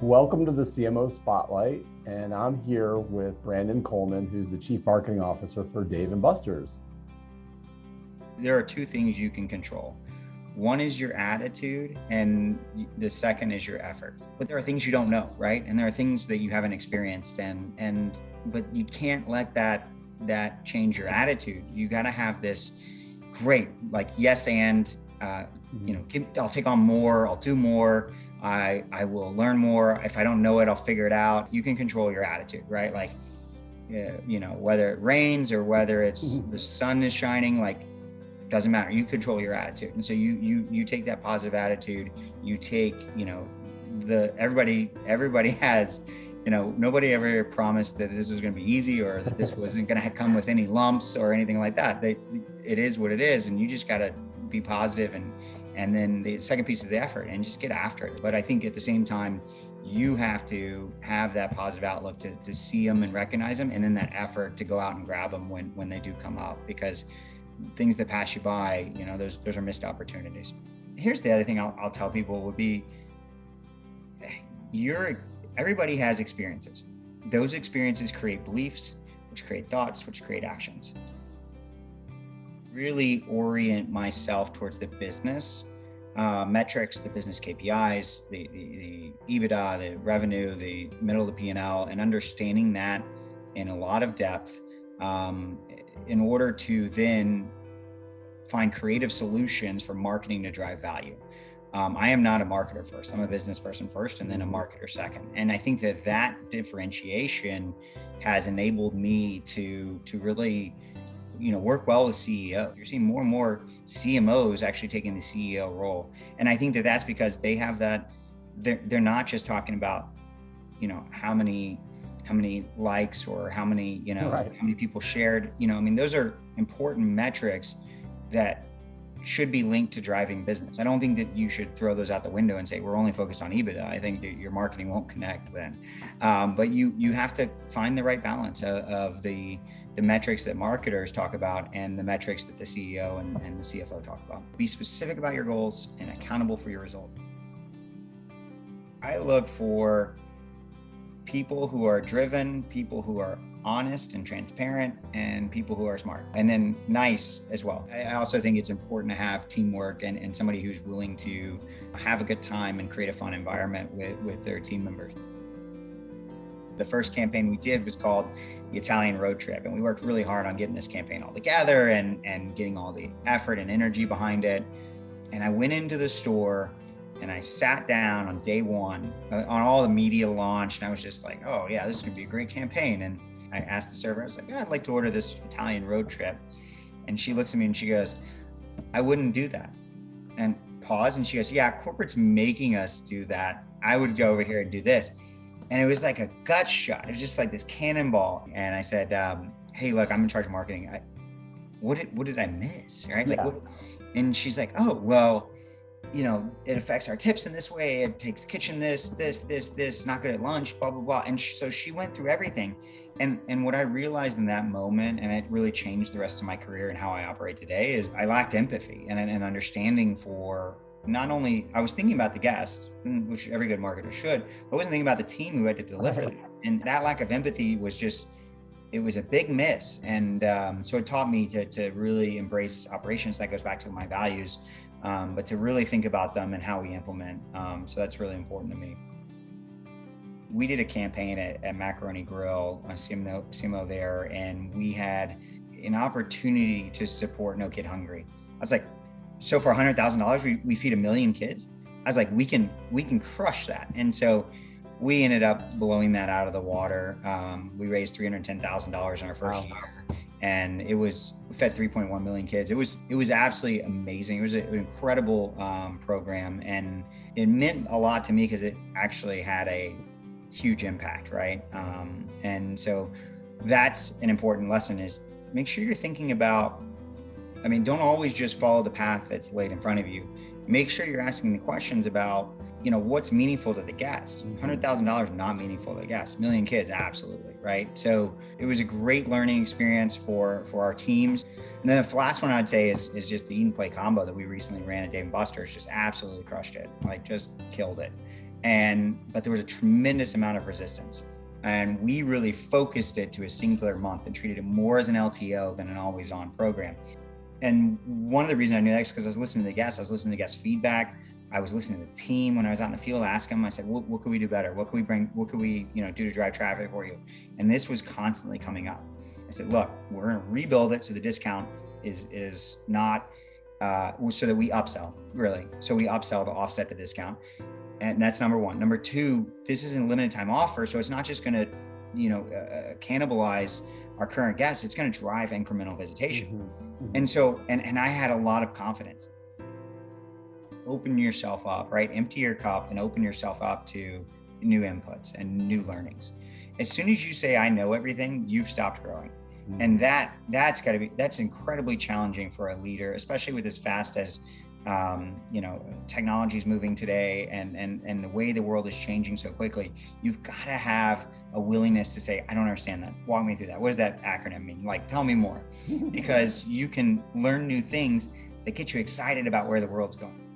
Welcome to the CMO Spotlight, and I'm here with Brandon Coleman, who's the Chief Marketing Officer for Dave & Buster's. There are two things you can control. One is your attitude, and the second is your effort. But there are things you don't know, right? And there are things that you haven't experienced, but you can't let that change your attitude. You got to have this great, like yes and I'll take on more, I'll do more. I will learn more. If I don't know it, I'll figure it out. You can control your attitude, right? Like, whether it rains or whether it's the sun is shining, like, doesn't matter. You control your attitude. And so you take that positive attitude, you take, everybody has, nobody ever promised that this was going to be easy or that this wasn't going to come with any lumps or anything like that. It is what it is. And you just got to be positive and then the second piece is the effort and just get after it. But I think at the same time, you have to have that positive outlook to see them and recognize them, and then that effort to go out and grab them when they do come up, because things that pass you by, those are missed opportunities. Here's the other thing I'll tell people would be, everybody has experiences. Those experiences create beliefs, which create thoughts, which create actions. Really orient myself towards the business metrics, the business KPIs, the EBITDA, the revenue, the middle of the P&L, and understanding that in a lot of depth in order to then find creative solutions for marketing to drive value. I am not a marketer first. I'm a business person first and then a marketer second. And I think that differentiation has enabled me to really work well with CEOs. You're seeing more and more CMOs actually taking the CEO role. And I think that's because they have that, they're not just talking about, how many likes or how many, Right. how many people shared, those are important metrics that should be linked to driving business. I don't think that you should throw those out the window and say, we're only focused on EBITDA. I think that your marketing won't connect then. But you have to find the right balance of the metrics that marketers talk about and the metrics that the CEO and the CFO talk about. Be specific about your goals and accountable for your results. I look for people who are driven, people who are honest and transparent, and people who are smart, and then nice as well. I also think it's important to have teamwork and somebody who's willing to have a good time and create a fun environment with their team members. The first campaign we did was called the Italian Road Trip, and we worked really hard on getting this campaign all together and getting all the effort and energy behind it. And I went into the store and I sat down on day one on all the media launch, and I was just like, oh yeah, this is gonna be a great campaign. And I asked the server, I was like, yeah, I'd like to order this Italian road trip. And she looks at me and she goes, I wouldn't do that. And pause, and she goes, yeah, corporate's making us do that. I would go over here and do this. And it was like a gut shot. It was just like this cannonball. And I said, hey, look, I'm in charge of marketing. What did I miss, right? Yeah. Like, and she's like, oh, well, it affects our tips in this way. It takes kitchen this, not good at lunch, blah, blah, blah. And so she went through everything. And what I realized in that moment, and it really changed the rest of my career and how I operate today, is I lacked empathy and an understanding for not only, I was thinking about the guest, which every good marketer should, but I wasn't thinking about the team who had to deliver that. And that lack of empathy was it was a big miss. And so it taught me to really embrace operations. That goes back to my values, but to really think about them and how we implement. So that's really important to me. We did a campaign at Macaroni Grill, a CMO there, and we had an opportunity to support No Kid Hungry. I was like, so for $100,000, we feed 1 million kids. I was like, we can crush that. And so we ended up blowing that out of the water. We raised $310,000 in our first year, and we fed 3.1 million kids. It was absolutely amazing. It was an incredible program, and it meant a lot to me because it actually had a huge impact, right? And so that's an important lesson, is make sure you're thinking about, don't always just follow the path that's laid in front of you. Make sure you're asking the questions about, what's meaningful to the guest. $100,000 not meaningful to the guest. 1 million kids, absolutely, right? So it was a great learning experience for our teams. And then the last one I'd say is just the Eat and Play combo that we recently ran at Dave & Buster's. Just absolutely crushed it, like just killed it. But there was a tremendous amount of resistance. And we really focused it to a singular month and treated it more as an LTO than an always on program. And one of the reasons I knew that is because I was listening to the guests, I was listening to guest feedback. I was listening to the team when I was out in the field, asking them, I said, what could we do better? What could we bring? What could we, do to drive traffic for you? And this was constantly coming up. I said, look, we're going to rebuild it so the discount is not, so that we upsell, really. So we upsell to offset the discount. And that's number one. Number two, this isn't a limited time offer. So it's not just going to, cannibalize our current guests. It's going to drive incremental visitation. Mm-hmm. And so, and I had a lot of confidence. Open yourself up, right? Empty your cup and open yourself up to new inputs and new learnings. As soon as you say, I know everything, you've stopped growing. Mm-hmm. And that's incredibly challenging for a leader, especially with as fast as, technology is moving today and the way the world is changing so quickly. You've got to have a willingness to say, I don't understand that. Walk me through that. What does that acronym mean? Like, tell me more, because you can learn new things that get you excited about where the world's going.